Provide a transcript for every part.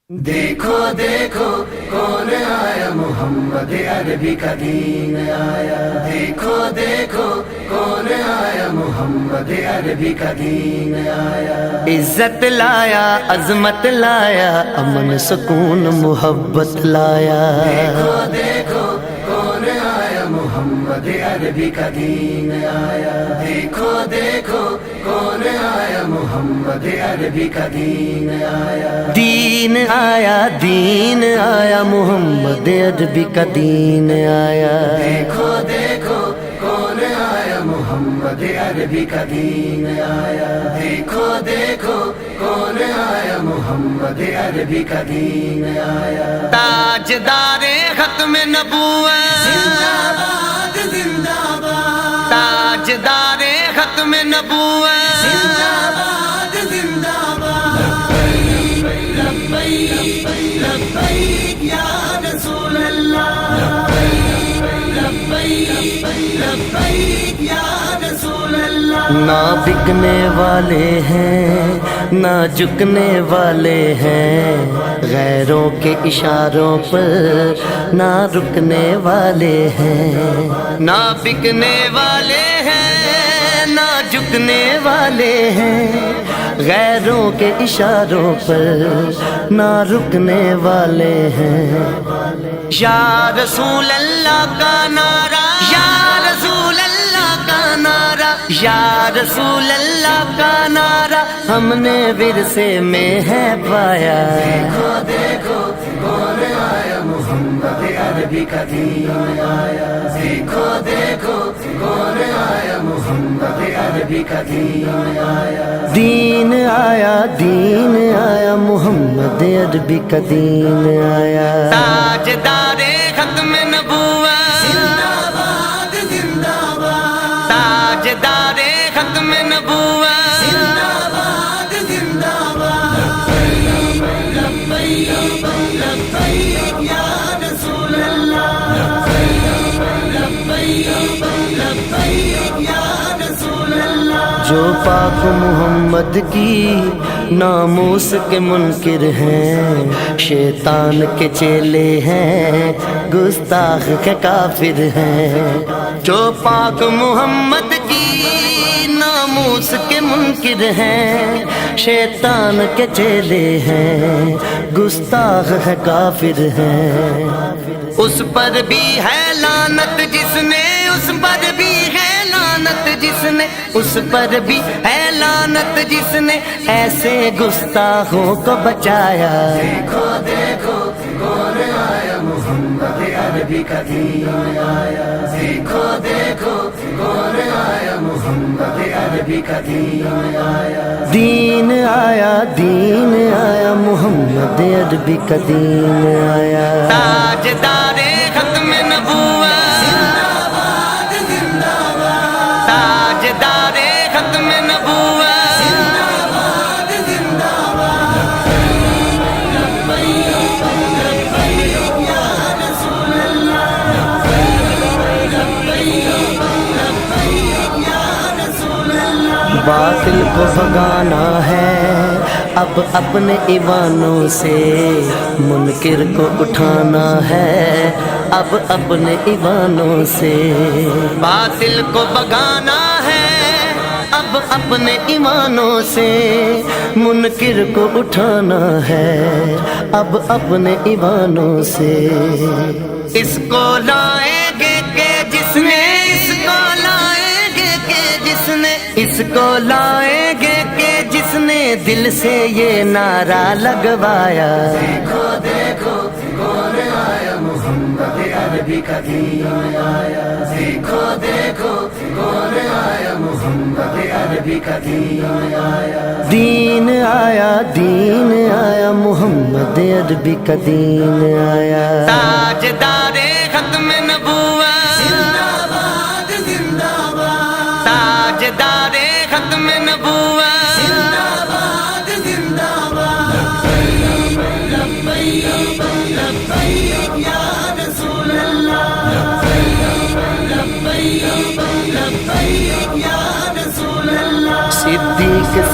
دیکھو دیکھو کون آیا، محمد عربی کا دین آیا۔ دیکھو دیکھو کون آیا، محمد عربی کا دین آیا۔ عزت لایا، عظمت لایا، امن سکون محبت لایا۔ دیکھو دیکھو کون آیا، محمد عربی کا دین آیا۔ دیکھو دیکھو کون آیا، محمد عربی کا دین آیا۔ دین آیا، دین آیا، محمد عربی کا دین آیا۔ دیکھو دیکھو کون آیا، محمد عربی کا دین آیا۔ دیکھو دیکھو کون آیا، محمد عربی کا دین آیا۔ تاجدار ختم نبوت، زندہ باد زندہ باد، تاجدار ختم نبوت، زندہ باد زندہ باد۔ لبیک لبیک یا رسول اللہ، لبیک لبیک یا رسول اللہ۔ نہ بکنے والے ہیں نہ جھکنے والے ہیں، غیروں کے اشاروں پر نہ رکنے والے ہیں۔ نہ بکنے والے ہیں نہ جھکنے والے ہیں، غیروں کے اشاروں پر نہ رکنے والے ہیں۔ یا رسول اللہ کا نعرہ، یا رسول اللہ کا نعرہ، یا رسول اللہ کا نعرہ ہم نے ورثے میں ہے پایا۔ دیکھو دیکھو کون آیا، محمد عربی کا دین آیا۔ دیکھو دیکھو کون آیا، محمد عربی کا دین آیا۔ دین آیا، دین آیا، محمد عربی کا دین آیا۔ تاجدار ختم نبوت، زندہ باد زندہ باد، تاجدار ختم نبوت، زندہ باد زندہ باد۔ لبیک لبیک یا رسول اللہ، لبیک لبیک یا رسول اللہ۔ جو پاک محمد کی ناموس کے منکر ہیں، شیطان کے چیلے ہیں، گستاخ کے کافر ہیں۔ جو پاک محمد کی ناموس کے منکر ہیں، شیطان کے چیلے ہیں، گستاخ ہے کافر ہیں۔ اس پر بھی ہے لعنت جس نے، اس پر بھی ہے لعنت جس نے، اس پر بھی ہے لعنت جس نے ایسے گستاخوں کو بچایا۔ دیکھو دیکھو کون آیا، محمد عربی کا دین آیا۔ دیکھو دیکھو کون آیا، محمد عربی کا دین آیا۔ دین آیا، دین آیا، محمد عربی کا دین آیا۔ تاجدار ختم نبوت، زندہ باد زندہ باد، تاجدار ختم نبوت، زندہ باد زندہ باد۔ لبیک لبیک یا رسول اللہ، لبیک لبیک یا رسول اللہ۔ باطل کو بھگانا ہے اب اپنے ایوانوں سے، منکر کو اٹھانا ہے اب اپنے ایوانوں سے۔ باطل کو بھگانا ہے اب اپنے ایمانوں سے، منکر کو اٹھانا ہے اب اپنے ایوانوں سے۔ اس کو لائیں گے کہ جس نے، اس کو لائیں گے کہ جس نے، اس کو لائیں گے کہ جس نے دل سے یہ نعرہ لگوایا۔ دیکھو دیکھو کون آیا، محمد عربی کا دین آیا۔ دیکھو دیکھو کون آیا، محمد عربی کا دین آیا۔ دین آیا، دین آیا، محمد عربی کا دین آیا۔ تاجدار ختم نبوت، زندہ باد زندہ باد، تاجدار ختم نبوت، زندہ باد زندہ باد۔ لبیک لبیک یا رسول اللہ، لبیک لبیک یا رسول اللہ۔ صدیق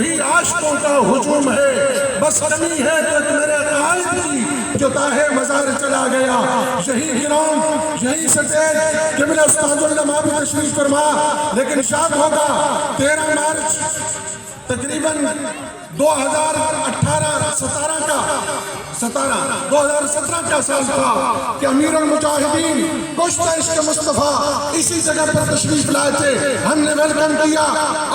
وہی عاشقوں کا ہجوم ہے، بس کمی ہے کہ میرے قائد کی جو تاہے مزار چلا گیا، یہی گراؤنڈ یہی سٹیج قبلہ استاد العلماء بھی تشریف فرما، لیکن شاد ہوگا 13 مارچ تقریباً 2017 کا سال تھا کہ امیر المجاہدین کشتہ عشق مصطفیٰ اسی جگہ پر تشریف لائے تھے، ہم نے ویلکم کیا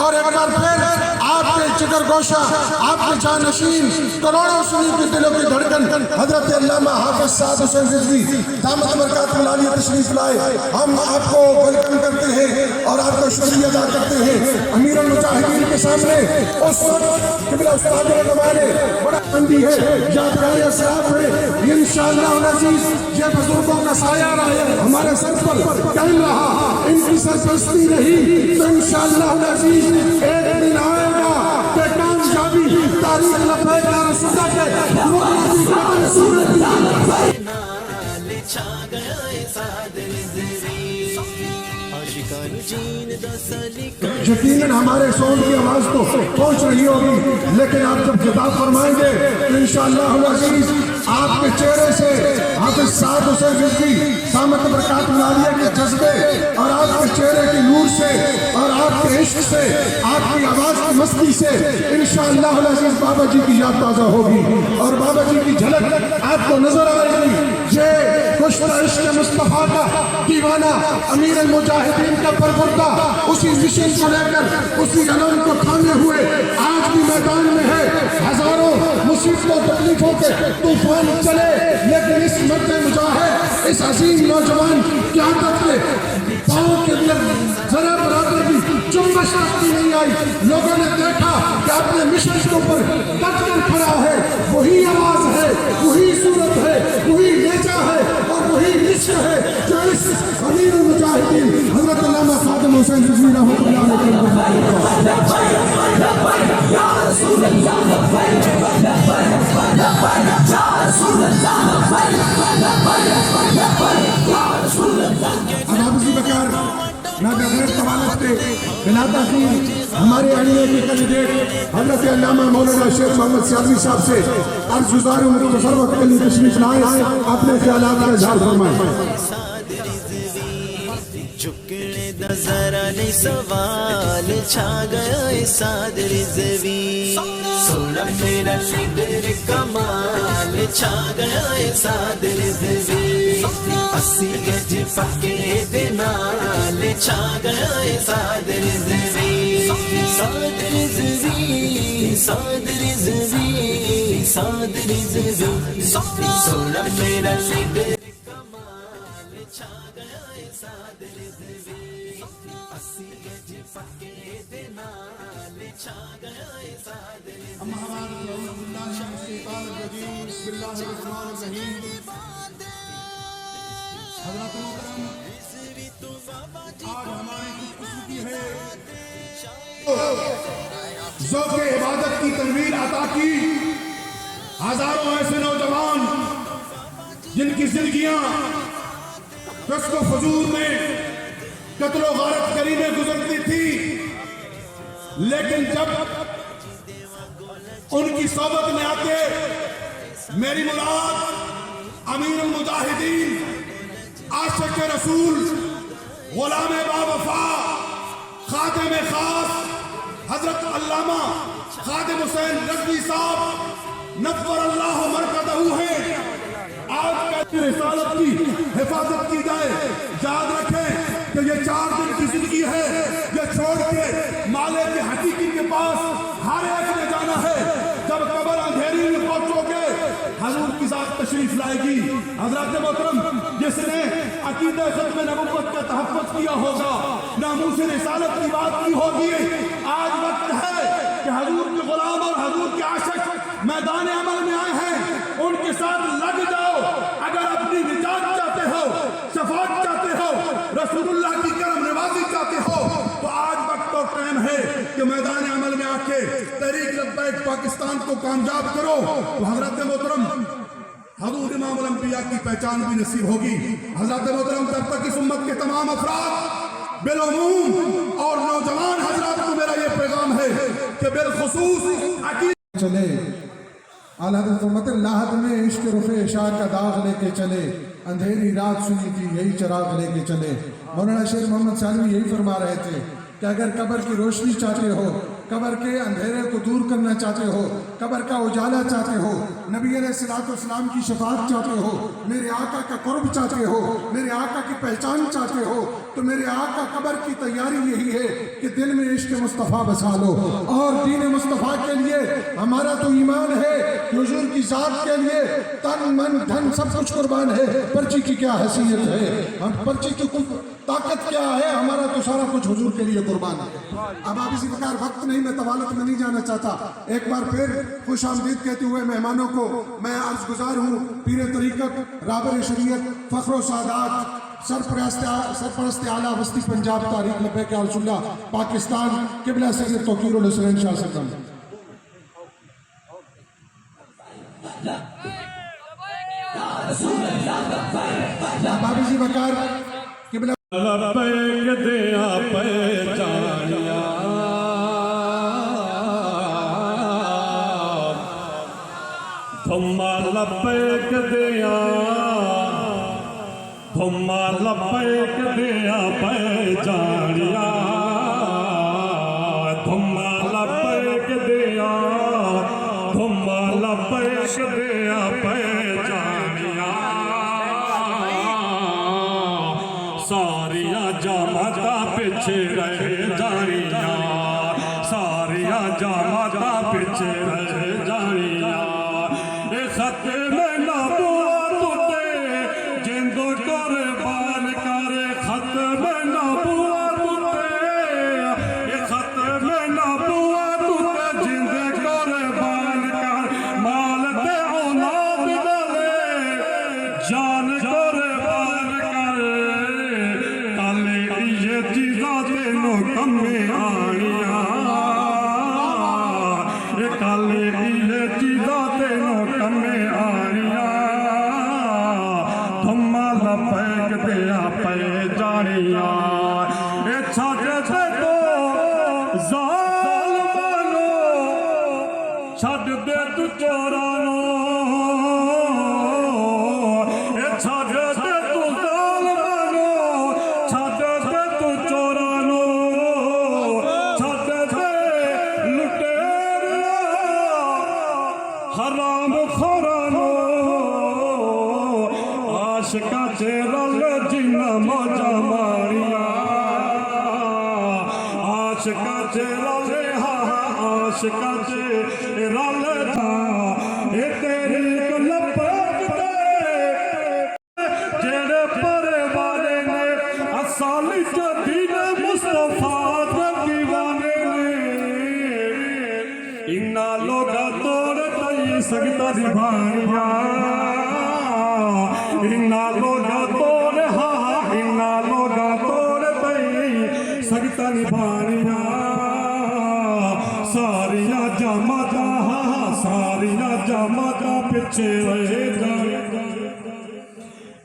اور ایک بار پھر آپ کے جگر گوشہ، آپ کے جانشین، کروڑوں سنی کے دلوں کی دھڑکن حضرت علامہ حافظ سعد حسین رضوی دامت برکاتہ العالیہ تشریف لائے، ہم آپ کو ویلکم کرتے ہیں اور آپ کو شکریہ ادا کرتے ہیں۔ امیر المجاہدین کے سامنے اس وقت قبلہ استاد العلماء نے بڑا بندی ہے، یادگار اسلاف ہے، انشاءاللہ العزیز یہ بزرگوں کا سایہ رہا ہمارے سر پر قائم رہا، ان کی سرپرستی رہی تو انشاءاللہ العزیز ایک دن آئے گا کہ کامیابی تاریخ لبیک یا رسول یقیناً ہمارے سون کی آواز تو پہنچ رہی ہوگی، لیکن آپ جب خطاب فرمائیں گے تو انشاءاللہ العزیز آپ کے چہرے سے حافظ سعد حسین رضوی دامت برکاتہ العالیہ کے جذبے اور آپ کے چہرے کے نور سے اور آپ کے عشق سے، آپ کی آواز کی مستی سے انشاءاللہ العزیز بابا جی کی یاد تازہ ہوگی اور بابا جی کی جھلک آپ کو نظر آئے گی۔ یہ کشتہ عشق مصطفیٰ کا دیوانہ امیر المجاہدین کا پروردا اسی مشن کو لے کر اسی علم کو تھامے ہوئے آج بھی میدان میں ہے، ہزاروں مصیبتوں تکلیفوں کے طوفان چلے، لیکن اس مرد مجاہد، اس عظیم نوجوان کی عادت میں پاؤں کے اندر ذرا برابر بھی چنبش رکھتی نہیں آئی۔ لوگوں نے دیکھا کہ اپنے مشن کے اوپر ڈٹ کر کھڑا ہے، وہی آواز ہے، وہی صورت ہے، وہی نیچا ہے اور وہی عشق ہے جو اس امیر المجاہدین حضرت علامہ خادم حسین رضوی رحمۃ اللہ علیہ میں بغیر طوالت کے بلاتا تھی ہمارے اڑیے کے کینڈیڈیٹ حضرت علامہ مولانا شیخ محمد سیاسی صاحب سے عرض گزار ہوں مختصر وقت کے لیے تشریف لائیں، اپنے خیالات کا اظہار فرمائیں۔ چکڑے دا ذرا نہیں سوال چھا گیا سعد رضوی، سوڑا میرا لیڈر کمال چھا گیا سعد رضوی، اسی گج پکے دے نال چھا گیا سعد رضوی، سعد رضوی، سعد رضوی، سعد رضوی، سوڑا میرا لیڈر کمال چھا گیا سعد رضوی، اسی گج پکے دے نال چھا گیا سعد رضوی۔ اما بعد اعوذ باللہ من الشیطان الرجیم، بسم اللہ الرحمن الرحیم۔ حضرات محترم، آج ہماری خوشخبری ہے ذوق عبادت کی تنویر عطا کی ہزاروں ایسے نوجوان جن کی زندگیاں فسق و فجور میں قتل و غارت گری میں گزرتی تھی، لیکن جب ان کی صحبت میں آتے میری مراد امیر المجاہدین، عاشق رسول، غلام باوفا، خاتم خاص حضرت علامہ خادم حسین رضوی صاحب نور اللہ مرکزہ ہے، آج کا رسالت کی حفاظت کی جائے۔ یاد رکھیں کہ یہ 4 دن کی زندگی ہے، یہ چھوڑ کے مالک کے حقیقی کے پاس ہر ایک نے جانا ہے۔ جب قبر اندھیری میں پہنچو گے حضور کی ذات تشریف لائے گی۔ حضرات محترم، جس نے عقیدہ ختم نبوت کا تحفظ کیا ہوگا، ناموس رسالت کی بات کی ہوگی، آج وقت ہے کہ حضور کے غلام اور حضور کے عاشق میدان عمل میں آئے ہیں، ان کے ساتھ لگ جاؤ۔ اگر اپنی نجات چاہتے ہو، شفاعت چاہتے ہو، رسول اللہ کی کرم نوازی چاہتے ہو، تو آج وقت اور ٹائم ہے کہ میدان عمل میں آ کے تحریک لبیک پاکستان کو کامیاب کرو۔ تو حضرت محترم، حضور امام الانبیاء کی پہچان بھی نصیب ہوگی۔ حضرت محترم، تب تک اس امت کے تمام افراد بالعموم اور نوجوان حضرات کو میرا یہ پیغام ہے کہ بالخصوص عقیدہ چلے اعلیٰ حضرت فرماتے ہیں لاحد میں عشق رخ اشار کا داغ لے کے چلے اندھیری رات سنی تھی یہی چراغ لے کے چلے مولانا شیر محمد سالمی یہی فرما رہے تھے کہ اگر قبر کی روشنی چاہتے ہو قبر کے اندھیرے کو دور کرنا چاہتے ہو قبر کا اجالا چاہتے ہو نبی علیہ الصلوۃ والسلام کی شفاعت چاہتے ہو میرے آقا کا قرب چاہتے ہو میرے آقا کی پہچان چاہتے ہو تو میرے آقا قبر کی تیاری یہی ہے کہ دل میں عشق مصطفیٰ بسا لو اور دین مصطفیٰ کے لیے ہمارا تو ایمان ہے کہ حضور کی ذات کے لیے تن من دھن سب کچھ قربان ہے پرچی کی کیا حیثیت ہے ہم پرچی کی طاقت کیا ہے ہمارا تو سارا کچھ حضور کے لیے قربان ہے اب آپ اسی پرکار وقت نہیں میں طوالت میں نہیں جانا چاہتا ایک بار پھر خوش آمدید کہتے ہوئے مہمانوں کو میں عرض گزار ہوں پیر طریقت رابر شریعت فخر و سعادات سرپرست اعلیٰ وسطی پنجاب تاریخ لبیک رسول اللہ پاکستان قبلہ سید توقیر الحسین شاہ صدم بابی جی بکار قبلہ لبیک دیا پہچانیا تھما لبیک دیا تھما لبیک دیا پہچانیا تھما لبیک دیا تھما لبیک دیا پہچانیا ساریا جامعہ پیچھے رہ جانیا ساریا جامعہ پیچھے رہ جانیا اے ختم نبوت تے جندو قربان کرے ختم نبوت تے اے ختم نبوت تے جندو قربان کر مال تے اولاد دلے جان قربان کر کالے یہ چیزاں تینوں کمے آنیاں کالے یہ چیزاں تینوں کمے آنیاں تھما لبیک دیا پہچانیاں اے چھاڑ دے تو ظالمانو چھاڑ دے تو چورانو اے چھاڑ دے تو ظالمانو چھاڑ دے تو چورانو چھاڑ دے لٹیریا حرام خورانو عاشقاں چے رل جنہ موجہ ماریاں عاشقاں چے رل عاشقاں چے رل جا اے تیری کو لبیک دے جیڑے پرے والے نے اصالی جدید مصطفیٰ دے دیوانے نے انہا لوگا توڑ تئی سکتا نبھانیاں انہا لوگا توڑ انہا لوگا توڑ تئی سکتا نبھانیاں ساریاں جامعہ ساریاں جامعہ پیچھے رہ جائے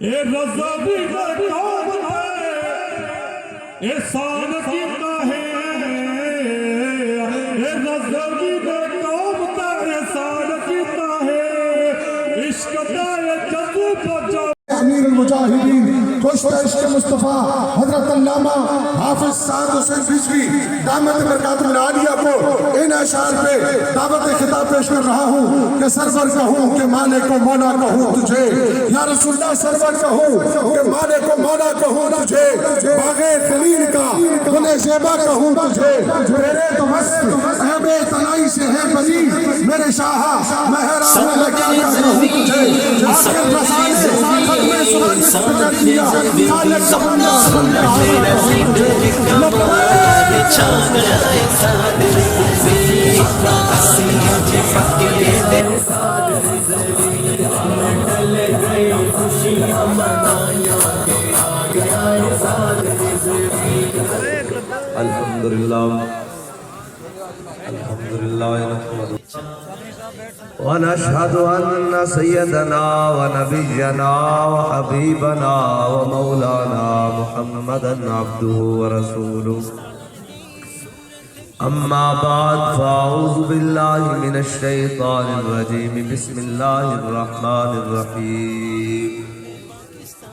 اے رضا بھی قوم ہے احسان کیتا ہے اے رضا بھی قوم کا احسان کیتا ہے عشق کا یہ جذبہ امیر المجاہدین کشتہ عشق مصطفیٰ حضرت علامہ حافظ سعد حسین رضوی دامت برکات العالیہ کو ان اشعار پہ دعوت خطاب پیش کر رہا ہوں کہ سرور کہوں کہ مالک و مولا کہوں تجھے یا رسول اللہ سرور کہوں کہ مالک و مولا کہوں تجھے باغ خلیل کا گل زیبا کہوں تجھے تیرے تو مست عیب تنائی سے ہے بری میرے شاہ مہران لگا کہوں تجھے آخر رسالے ختم سبحانی سپجانیہ خالق سبحانہ الحمدللہ ونشهد أن سيدنا ونبينا وحبيبنا ومولانا محمدا عبده ورسوله أما بعد فأعوذ بالله من الشيطان الرجيم بسم الله الرحمن الرحيم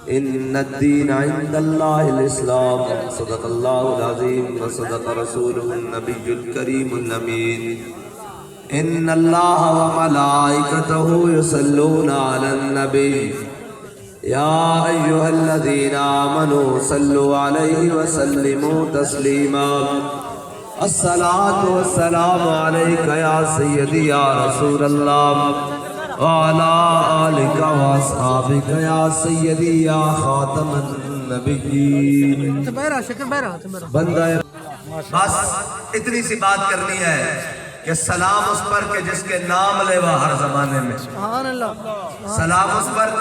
إن الدين عند الله الإسلام صدق الله العظيم وصدق رسوله النبي الكريم الأمين إن الله وملائكته يصلون على النبي يا أيها الذين آمنوا صلوا عليه وسلموا تسليما الصلاة والسلام عليك يا سيدي يا رسول الله وعلى آلك وأصحابك يا سيدي يا خاتم النبيين بندہ بس اتنی سی بات کرنی ہے کہ سلام اس پر کہ جس کے نام لیوا ہر زمانے میں سلام اس پر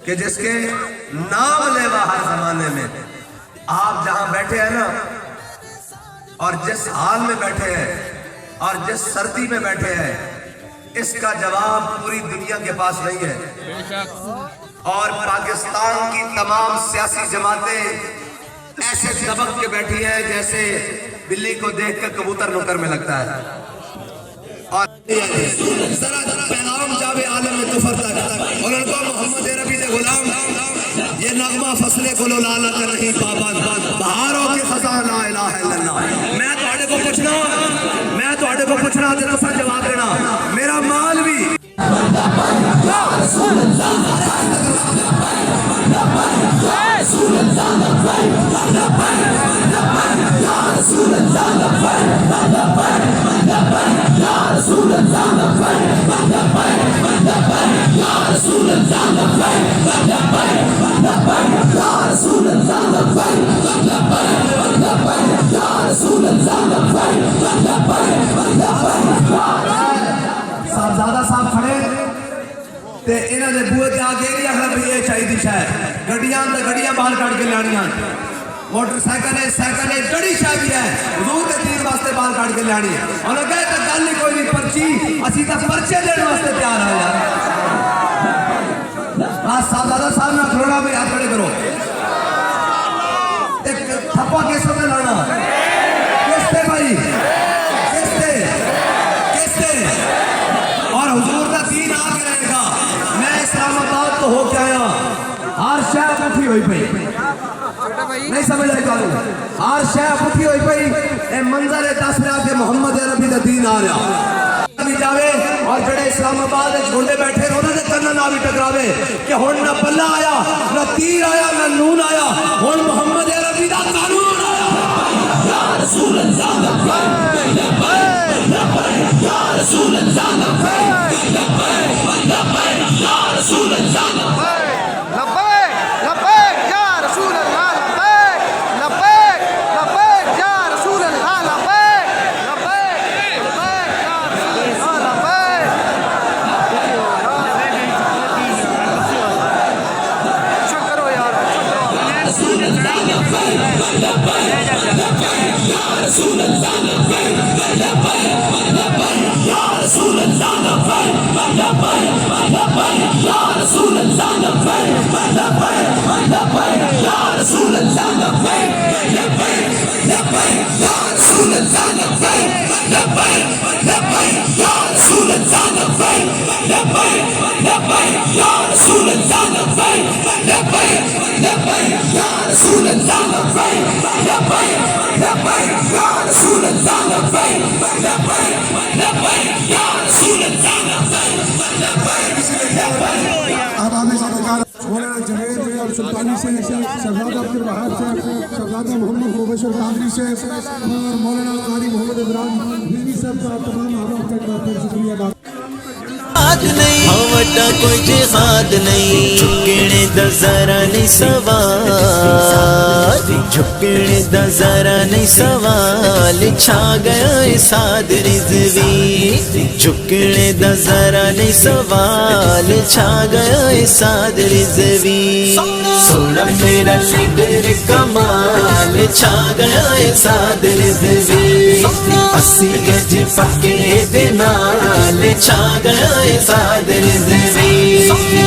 کہ جس کے نام لیوا ہر زمانے میں آپ جہاں بیٹھے ہیں نا اور جس حال میں بیٹھے ہیں اور جس سردی میں بیٹھے ہیں اس کا جواب پوری دنیا کے پاس نہیں ہے اور پاکستان کی تمام سیاسی جماعتیں ایسے دبک کے بیٹھی ہیں جیسے بلی کو دیکھ کر کبوتر نکر میں لگتا ہے اور ذرا پیغام جاوے عالم کفر تک اور ان کو محمد عربی دے غلام یہ نغمہ فصلے کو لالا کر رہی پابند بہاروں کے خزاں لا الہ الا اللہ میں تواڈے کو پوچھنا تے تساں جواب دینا میرا مال بھی صاحبزادہ صاحب کھڑے تے انہاں دے بوئے تے آ کے نہیں آخر بھی یہ چاہیے شاید گڈیاں تے گڈیاں باہر کٹ کے لانیاں موٹر سائیکل ہے گڑی شاہ بھی ہے حضور کے دین واسطے باہر کٹ کے لانی اور وہ کہتے گل نہیں کوئی نہیں پرچی اسی تا پرچے دینے واسطے تیار ہیں یار بس صاحبزادہ صاحب نہ کھڑونا بھی ہاتھ کھڑے کرو ایک تھپا کس نے لانا کس تے بھائی کس تے اور حضور کا دین آ کے رہے گا میں اسلام آباد تو ہو کے آیا ہر شہر اٹھی ہوئی پئی نہیں سمجھ آئی کالو ہر شہر اٹھی ہوئی پئی اے منظر دس رہا کہ محمد عربی کا دین آ رہا بھی جاوے اور جڑے اسلام آباد چھوڑے بیٹھے انہوں نے کرنا نہ بھی ٹکراوے کہ ہون نہ بلہ آیا نہ تیر آیا نہ نون آیا ہون محمد عربی کا قانون آیا یا رسول اللہ لبیک لبیک یا رسول اللہ لبیک لبیک یا رسول اللہ لبیک اب آنے سے مولانا جنید میں اور سلطانی سے شہزادہ عبدالوہاب سے شہزادہ محمد مبشر قادری سے اور مولانا قاری محمد ابراہیم بیوی صاحب کا تمام آرام تک پر شکریہ ادا وٹا کوئی جہاد نہیں جھکنے دا ذرا نہیں سوال جھکنے دا ذرا نہیں سوال چھا گیا ساد رضوی جھکنے دا ذرا نہیں سوال چھا گیا ساد رضوی سونا میرا لیڈر کمال چھا گیا ساد رضوی اسی گج پکے دے نال چھا گیا ساد رضوی